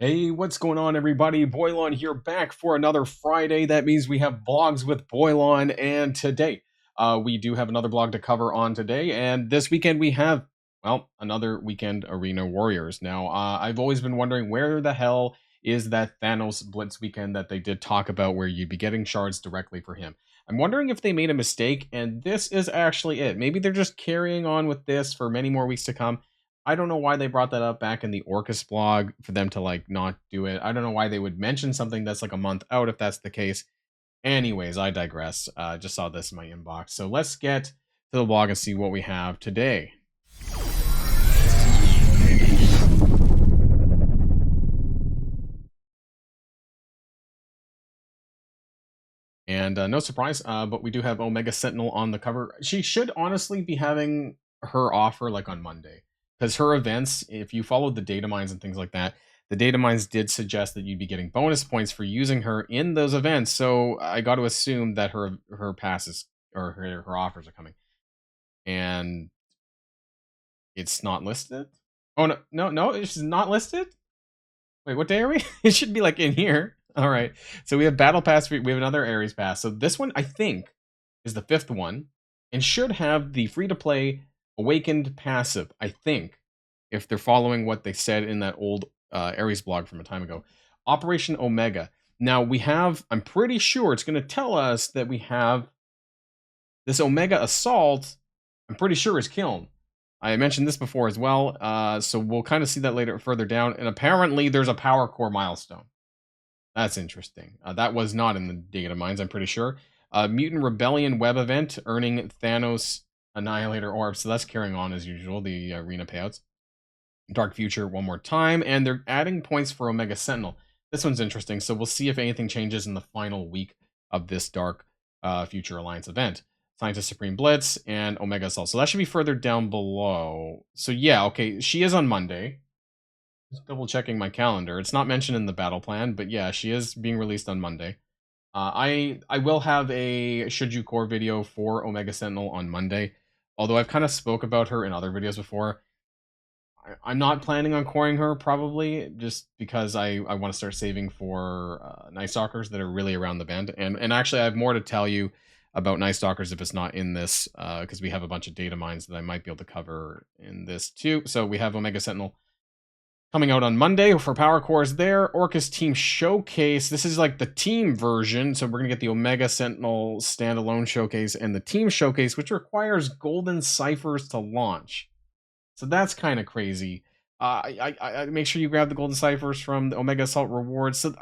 Hey, what's going on, everybody? Boilon here, back for another Friday. That means we have vlogs with Boilon, and today we do have another vlog to cover on today. And this weekend we have, well, another weekend Arena Warriors. Now, I've always been wondering where the hell is that Thanos Blitz weekend that they did talk about, where you'd be getting shards directly for him. I'm wondering if they made a mistake, and this is actually it. Maybe they're just carrying on with this for many more weeks to come. I don't know why they brought that up back in the Orcus blog for them to like not do it. I don't know why they would mention something that's like a month out if that's the case. Anyways, I digress. Just saw this in my inbox. So let's get to the blog and see what we have today. And no surprise, but we do have Omega Sentinel on the cover. She should honestly be having her offer like on Monday, because her events, if you followed the data mines and things like that, the data mines did suggest that you'd be getting bonus points for using her in those events. So I got to assume that her passes or her offers are coming, and it's not listed. Oh no, it's not listed. Wait, what day are we? It should be like in here. All right. So we have Battle Pass. We have another Ares Pass. So this one, I think, is the fifth one and should have the free-to-play Awakened passive, I think, if they're following what they said in that old Ares blog from a time ago. Operation Omega. Now, we have, I'm pretty sure it's going to tell us that we have this Omega Assault, I'm pretty sure is Kyln. I mentioned this before as well, so we'll kind of see that later further down. And apparently there's a power core milestone. That's interesting. That was not in the data mines, I'm pretty sure. Mutant Rebellion web event, earning Thanos Annihilator Orb. So that's carrying on as usual, the arena payouts. Dark Future one more time, and they're adding points for Omega Sentinel. This one's interesting, so we'll see if anything changes in the final week of this Dark Future Alliance event. Scientist Supreme Blitz and Omega Assault. So that should be further down below. So yeah, okay, she is on Monday. Just double checking my calendar. It's not mentioned in the battle plan, but yeah, she is being released on Monday. I will have a Should You Core video for Omega Sentinel on Monday. Although I've kind of spoke about her in other videos before. I'm not planning on coring her, probably, just because I want to start saving for Night Stalkers that are really around the bend. And actually, I have more to tell you about Night Stalkers if it's not in this, because we have a bunch of data mines that I might be able to cover in this too. So we have Omega Sentinel coming out on Monday for Power Cores there. Orcus Team Showcase. This is like the team version. So we're going to get the Omega Sentinel standalone showcase and the team showcase, which requires golden ciphers to launch. So that's kind of crazy. I make sure you grab the golden ciphers from the Omega Assault rewards. So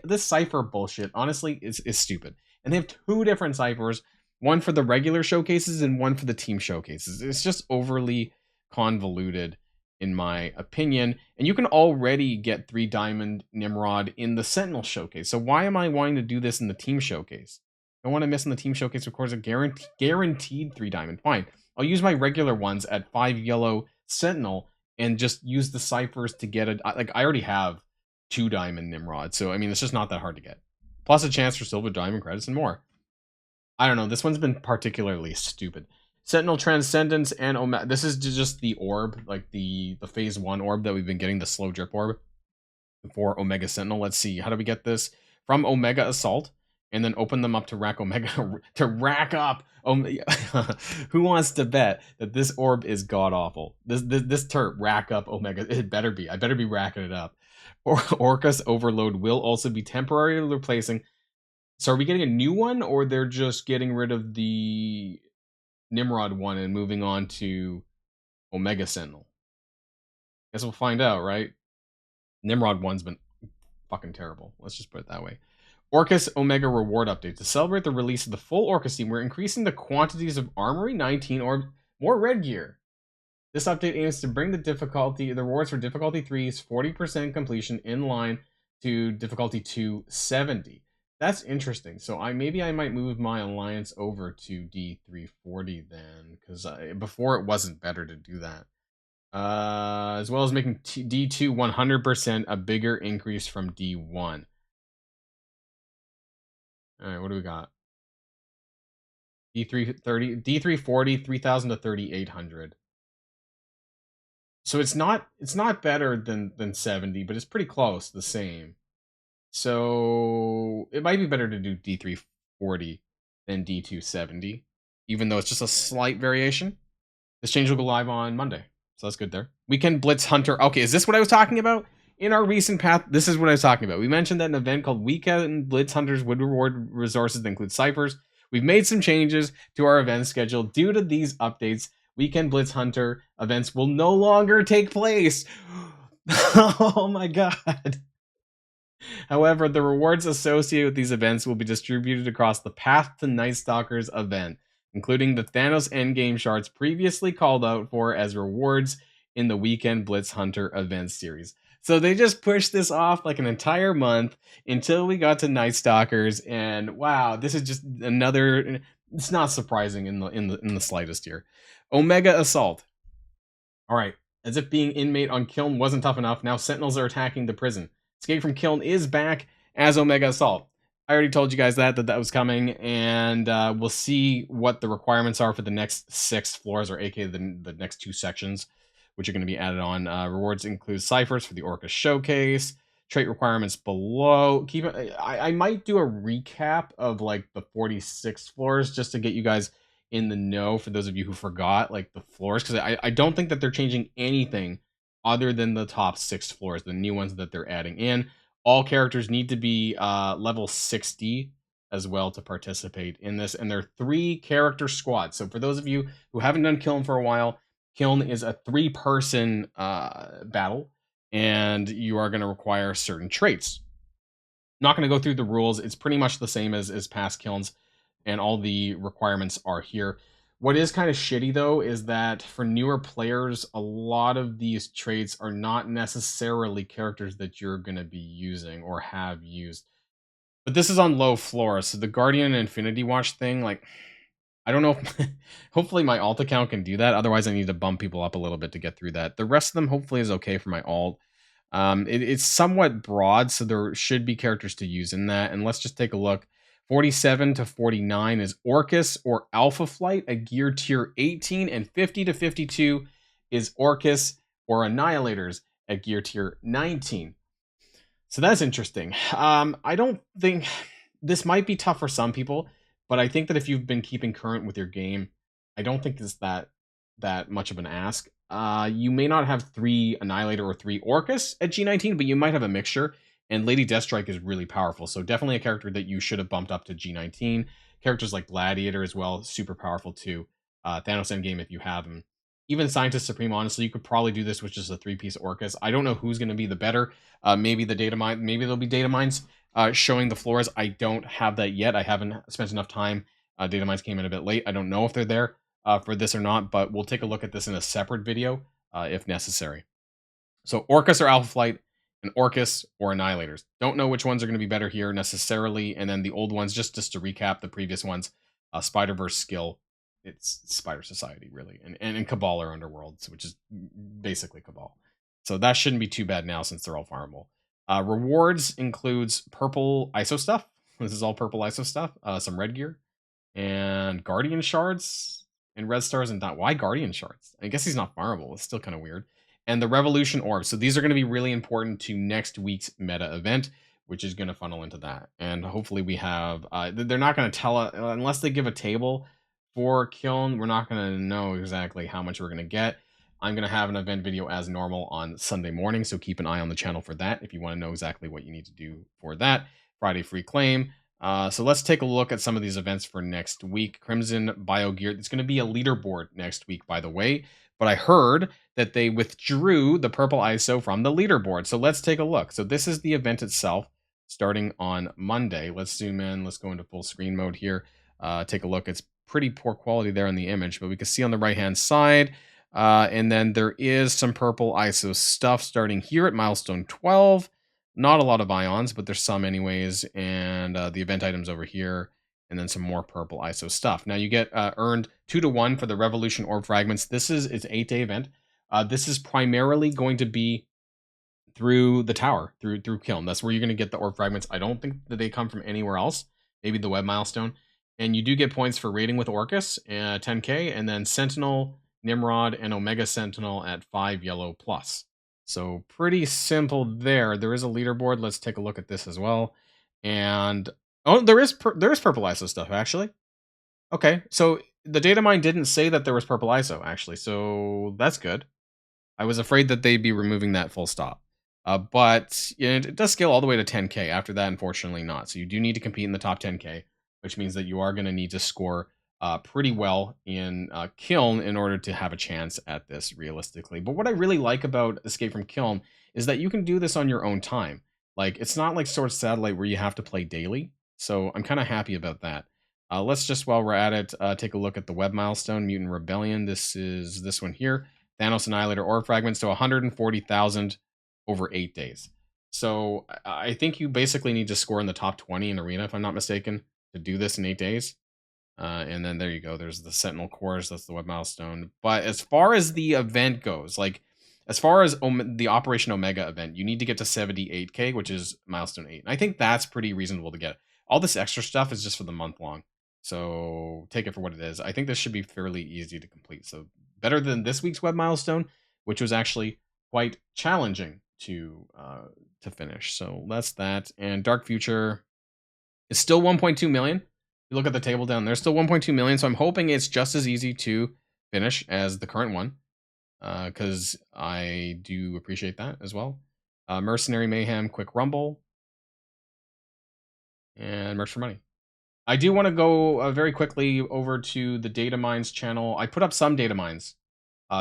this cipher bullshit, honestly, is stupid. And they have two different ciphers, one for the regular showcases and one for the team showcases. It's just overly convoluted, in my opinion. And you can already get 3 Diamond Nimrod in the Sentinel showcase. So why am I wanting to do this in the team showcase? I want to miss in the team showcase, of course, a guaranteed 3 Diamond. Fine. I'll use my regular ones at 5 yellow Sentinel and just use the ciphers to get it. Like, I already have 2 Diamond Nimrod, so I mean, it's just not that hard to get. Plus a chance for silver diamond credits and more. I don't know, this one's been particularly stupid. Sentinel Transcendence and Omega. This is just the orb, like the phase 1 orb that we've been getting, the slow drip orb for Omega Sentinel. Let's see, how do we get this? From Omega Assault, and then open them up to rack Omega to rack up. Who wants to bet that this orb is god awful? This turret rack up Omega. It better be. I better be racking it up. Orcus Overload will also be temporarily replacing. So are we getting a new one, or they're just getting rid of the Nimrod one and moving on to Omega Sentinel? Guess we'll find out, right? Nimrod one's been fucking terrible. Let's just put it that way. Orcus Omega reward update. To celebrate the release of the full Orcus team, we're increasing the quantities of Armory 19 or more red gear. This update aims to bring the rewards for difficulty 3's 40% completion in line to difficulty 2 70. That's interesting. So maybe I might move my alliance over to D340 then, because before it wasn't better to do that. As well as making D2 100% a bigger increase from D1. All right, what do we got? D330, D340, 3,000 to 3,800. So it's not better than 70, but it's pretty close, the same. So it might be better to do D340 than D270, even though it's just a slight variation. This change will go live on Monday, so that's good there. Weekend Blitz Hunter. Okay, is this what I was talking about? In our recent path, this is what I was talking about. We mentioned that an event called Weekend Blitz Hunters would reward resources that include ciphers. We've made some changes to our event schedule. Due to these updates, Weekend Blitz Hunter events will no longer take place. Oh my god. However, the rewards associated with these events will be distributed across the Path to Night Stalkers event, including the Thanos Endgame shards previously called out for as rewards in the Weekend Blitz Hunter event series. So they just pushed this off like an entire month until we got to Night Stalkers, and wow, this is just another. It's not surprising in the slightest here. Omega Assault. All right. As if being inmate on Kyln wasn't tough enough, now Sentinels are attacking the prison. Escape from Kyln is back as Omega Assault. I already told you guys that was coming, and we'll see what the requirements are for the next 6 floors, or aka the next 2 sections, which are going to be added on. Rewards include ciphers for the Orca Showcase, trait requirements below. I might do a recap of like the 46 floors just to get you guys in the know, for those of you who forgot like the floors, because I don't think that they're changing anything other than the top 6 floors, the new ones that they're adding in. All characters need to be level 60 as well to participate in this, and they're 3 character squads. So for those of you who haven't done Kyln for a while, Kyln is a 3-person battle, and you are going to require certain traits. Not going to go through the rules. It's pretty much the same as past Kylns, and all the requirements are here. What is kind of shitty, though, is that for newer players, a lot of these traits are not necessarily characters that you're going to be using or have used. But this is on low floor, so the Guardian and Infinity Watch thing, like, I don't know. Hopefully my alt account can do that. Otherwise, I need to bump people up a little bit to get through that. The rest of them hopefully is okay for my alt. It's somewhat broad, so there should be characters to use in that. And let's just take a look. 47 to 49 is Orcus or Alpha Flight, a gear tier 18, and 50 to 52 is Orcus or Annihilators, a gear tier 19. So that's interesting. I don't think this might be tough for some people, but I think that if you've been keeping current with your game, I don't think it's that much of an ask. You may not have 3 Annihilator or 3 Orcus at G19, but you might have a mixture. And Lady Deathstrike is really powerful, so definitely a character that you should have bumped up to G19. Characters like Gladiator as well, super powerful too. Thanos Endgame if you have him. Even Scientist Supreme, honestly, you could probably do this with just a 3-piece Orcus. I don't know who's going to be the better. Maybe the data mine. Maybe there'll be data mines showing the floors. I don't have that yet. I haven't spent enough time. Data mines came in a bit late. I don't know if they're there for this or not, but we'll take a look at this in a separate video if necessary. So Orcus or Alpha Flight, and Orcus or Annihilators. Don't know which ones are going to be better here necessarily. And then the old ones, just to recap the previous ones, Spider-Verse skill, it's Spider Society really, and Cabal or Underworlds, which is basically Cabal. So that shouldn't be too bad now since they're all farmable. Rewards includes purple ISO stuff. This is all purple ISO stuff. Some red gear and Guardian shards and red stars and not. Why Guardian shards? I guess he's not farmable. It's still kind of weird. And the Revolution Orb. So these are going to be really important to next week's meta event, which is going to funnel into that. And hopefully we have... they're not going to tell us... Unless they give a table for Kyln, we're not going to know exactly how much we're going to get. I'm going to have an event video as normal on Sunday morning, so keep an eye on the channel for that if you want to know exactly what you need to do for that. Friday free claim. So let's take a look at some of these events for next week. Crimson Bio Gear. It's going to be a leaderboard next week, by the way. But I heard that they withdrew the purple ISO from the leaderboard. So let's take a look. So this is the event itself starting on Monday. Let's zoom in. Let's go into full screen mode here. Take a look. It's pretty poor quality there in the image, but we can see on the right-hand side. And then there is some purple ISO stuff starting here at milestone 12. Not a lot of ions, but there's some anyways. And the event items over here. And then some more purple ISO stuff. Now you get earned 2-1 for the Revolution Orb Fragments. It's an 8-day event. This is primarily going to be through the tower, through Kyln. That's where you're going to get the Orb Fragments. I don't think that they come from anywhere else. Maybe the web milestone. And you do get points for raiding with Orcus, 10k, and then Sentinel Nimrod, and Omega Sentinel at 5 yellow plus. So pretty simple there. There is a leaderboard. Let's take a look at this as well. And oh, there is purple ISO stuff actually. Okay, so the data mine didn't say that there was purple ISO actually, so that's good. I was afraid that they'd be removing that full stop. But it does scale all the way to 10K. After that, unfortunately, not. So you do need to compete in the top 10K, which means that you are going to need to score pretty well in Kyln in order to have a chance at this realistically. But what I really like about Escape from Kyln is that you can do this on your own time. Like, it's not like Sword Satellite where you have to play daily. So I'm kind of happy about that. Let's just, while we're at it, take a look at the web milestone, Mutant Rebellion. This is this one here. Thanos Annihilator Orb Fragments to 140,000 over 8 days. So I think you basically need to score in the top 20 in Arena, if I'm not mistaken, to do this in 8 days. And then there you go. There's the Sentinel cores. That's the web milestone. But as far as the event goes, like as far as the Operation Omega event, you need to get to 78K, which is milestone 8. And I think that's pretty reasonable to get. All this extra stuff is just for the month long. So take it for what it is. I think this should be fairly easy to complete. So better than this week's web milestone, which was actually quite challenging to finish. So that's that. And Dark Future is still 1.2 million. You look at the table down there, still 1.2 million. So I'm hoping it's just as easy to finish as the current one, because I do appreciate that as well. Mercenary Mayhem, Quick Rumble, and Merch for Money. I do want to go very quickly over to the data mines channel. I put up some data mines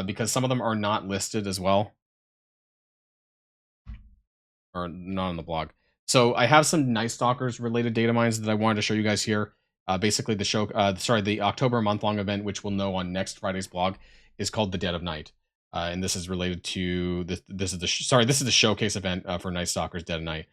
because some of them are not listed as well, or not on the blog. So I have some Night Stalkers related data mines that I wanted to show you guys here. Basically, the October month-long event, which we'll know on next Friday's blog, is called the Dead of Night, and this is related to this. This is the showcase event for Night Stalkers Dead of Night.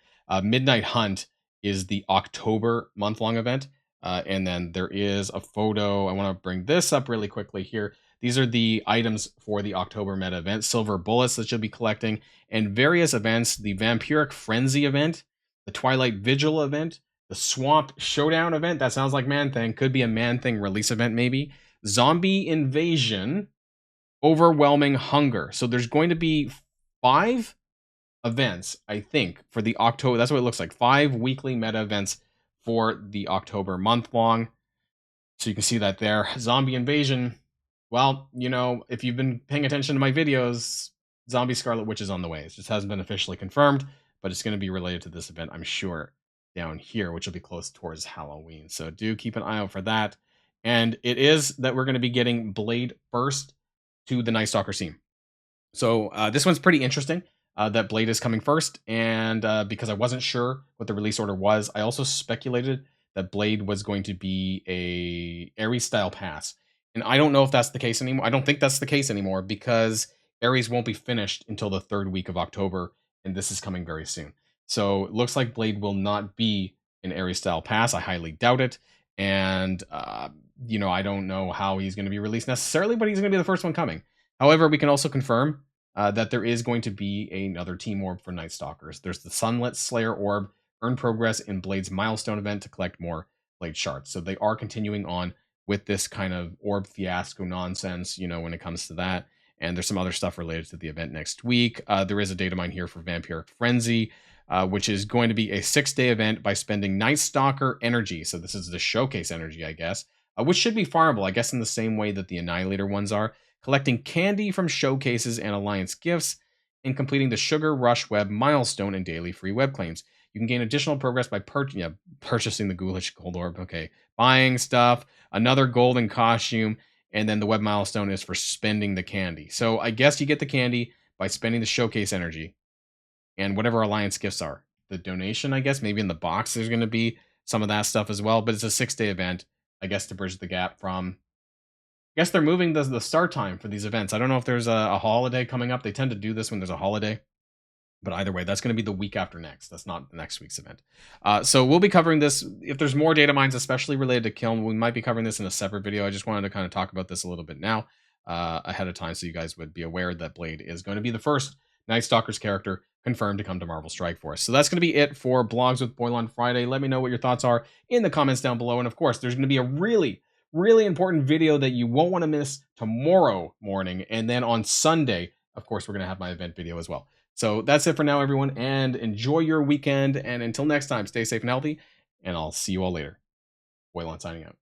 Midnight Hunt is the October month-long event. And then there is a photo. I want to bring this up really quickly here. These are the items for the October meta event. Silver bullets that you'll be collecting, and various events. The Vampiric Frenzy event, the Twilight Vigil event, the Swamp Showdown event. That sounds like Man-Thing. Could be a Man-Thing release event maybe. Zombie Invasion, Overwhelming Hunger. So there's going to be 5 events, I think, for the October. That's what it looks like. 5 weekly meta events for the October month long. So you can see that there. Zombie Invasion. Well, you know, if you've been paying attention to my videos, Zombie Scarlet Witch is on the way. It just hasn't been officially confirmed, but it's going to be related to this event, I'm sure, down here, which will be close towards Halloween. So do keep an eye out for that. And it is that we're going to be getting Blade first to the Night Stalker scene. So this one's pretty interesting. That Blade is coming first, and because I wasn't sure what the release order was, I also speculated that Blade was going to be a Ares style pass, and I don't know if that's the case anymore. I don't think that's the case anymore because Ares won't be finished until the 3rd week of October, and this is coming very soon. So it looks like Blade will not be an Ares style pass. I highly doubt it, and you know, I don't know how he's going to be released necessarily, but he's going to be the first one coming. However, we can also confirm that there is going to be another team orb for Night Stalkers. There's the Sunlit Slayer orb. Earn progress in Blade's milestone event to collect more Blade shards. So they are continuing on with this kind of orb fiasco nonsense, you know, when it comes to that. And there's some other stuff related to the event next week. There is a data mine here for Vampiric Frenzy, which is going to be a 6-day event by spending Night Stalker energy. So this is the showcase energy, I guess, which should be farmable, I guess, in the same way that the Annihilator ones are. Collecting candy from showcases and alliance gifts, and completing the Sugar Rush Web milestone and daily free web claims. You can gain additional progress by purchasing the Ghoulish Gold Orb. Okay, buying stuff, another golden costume, and then the web milestone is for spending the candy. So I guess you get the candy by spending the showcase energy and whatever alliance gifts are. The donation, I guess, maybe in the box there's going to be some of that stuff as well, but it's a 6-day event, I guess, to bridge the gap from... I guess they're moving the start time for these events. I don't know if there's a holiday coming up. They tend to do this when there's a holiday. But either way, that's going to be the week after next. That's not the next week's event. So we'll be covering this. If there's more data mines, especially related to Kyln, we might be covering this in a separate video. I just wanted to kind of talk about this a little bit now ahead of time so you guys would be aware that Blade is going to be the first Night Stalker's character confirmed to come to Marvel Strike Force. So that's going to be it for Blogs with Boilon Friday. Let me know what your thoughts are in the comments down below. And of course, there's going to be a really really important video that you won't want to miss tomorrow morning. And then on Sunday, of course, we're going to have my event video as well. So that's it for now, everyone, and enjoy your weekend. And until next time, stay safe and healthy, and I'll see you all later. Boilon signing out.